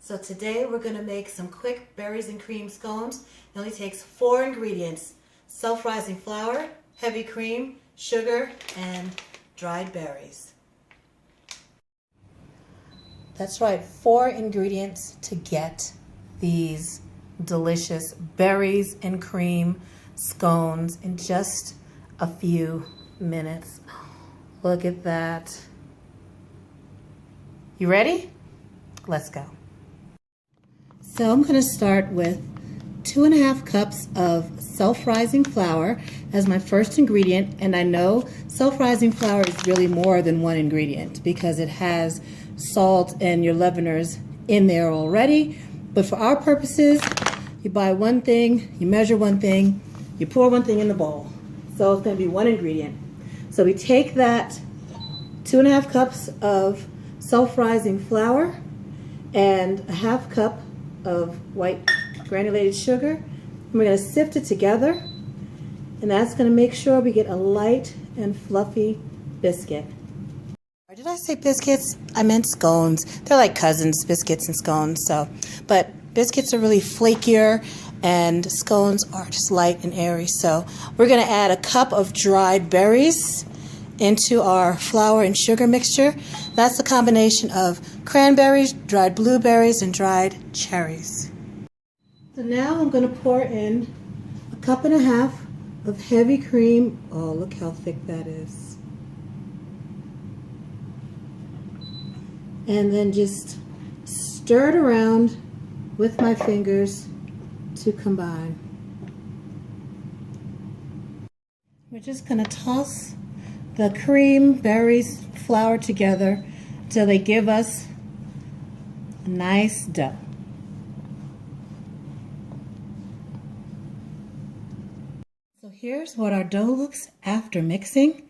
So today we're going to make some quick berries and cream scones. It only takes 4 ingredients: self-rising flour, heavy cream, sugar, and dried berries. That's right, 4 ingredients to get these delicious berries and cream scones in just a few minutes. Look at that. You ready? Let's go. So I'm going to start with 2½ cups of self-rising flour as my first ingredient, and I know self-rising flour is really more than 1 ingredient because it has salt and your leaveners in there already, but for our purposes, you buy 1 thing, you measure 1 thing, you pour 1 thing in the bowl. So it's going to be 1 ingredient. So we take that 2½ cups of self-rising flour and a ½ cup of white granulated sugar, and we're going to sift it together, and that's going to make sure we get a light and fluffy biscuit. Or did I say biscuits? I meant scones. They're like cousins, biscuits and scones. But biscuits are really flakier and scones are just light and airy. So we're going to add a cup of dried berries into our flour and sugar mixture. That's a combination of cranberries, dried blueberries, and dried cherries. So now I'm going to pour in a 1.5 cups of heavy cream. Oh, look how thick that is. And then just stir it around with my fingers to combine. We're just going to toss the cream, berries, flour together until they give us a nice dough. So here's what our dough looks after mixing.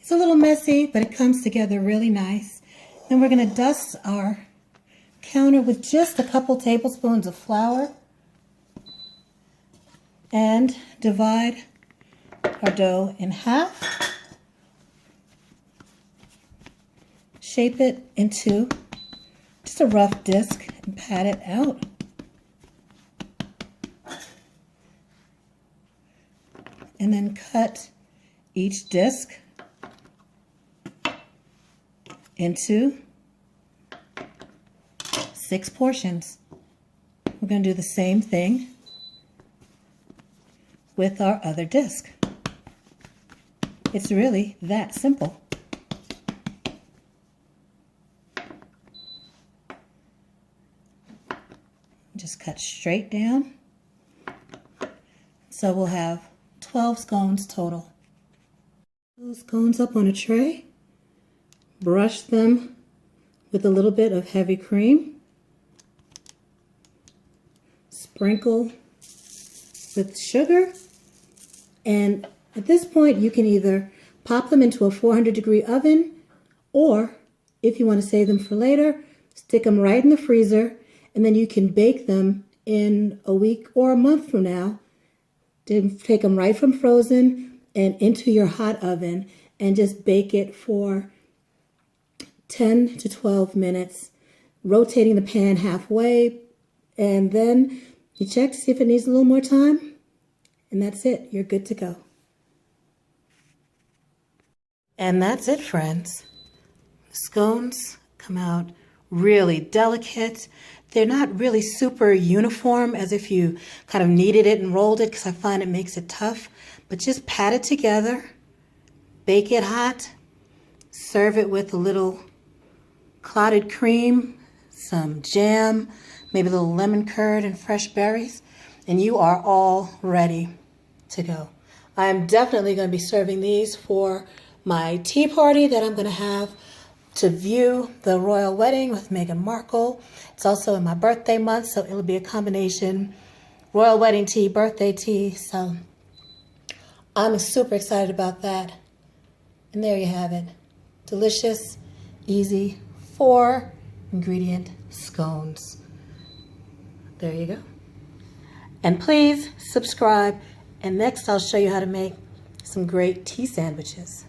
It's a little messy, but it comes together really nice. Then we're going to dust our counter with just a couple tablespoons of flour and divide our dough in half. Shape it into just a rough disc and pat it out. And then cut each disc into 6 portions. We're going to do the same thing with our other disc. It's really that simple. Just cut straight down. So we'll have 12 scones total. Those scones up on a tray. Brush them with a little bit of heavy cream. Sprinkle with sugar. And at this point, you can either pop them into a 400-degree oven, or if you want to save them for later, stick them right in the freezer, and then you can bake them in a week or a month from now. Take them right from frozen and into your hot oven and just bake it for 10 to 12 minutes, rotating the pan halfway, and then you check to see if it needs a little more time, and that's it. You're good to go. And that's it, friends. Scones come out really delicate. They're not really super uniform as if you kind of kneaded it and rolled it, because I find it makes it tough. But just pat it together, bake it hot, serve it with a little clotted cream, some jam, maybe a little lemon curd and fresh berries, and you are all ready to go. I'm definitely going to be serving these for my tea party that I'm going to have to view the royal wedding with Meghan Markle. It's also in my birthday month, so it'll be a combination royal wedding tea, birthday tea. So I'm super excited about that. And there you have it. Delicious, easy, 4 ingredient scones. There you go. And please subscribe. And next I'll show you how to make some great tea sandwiches.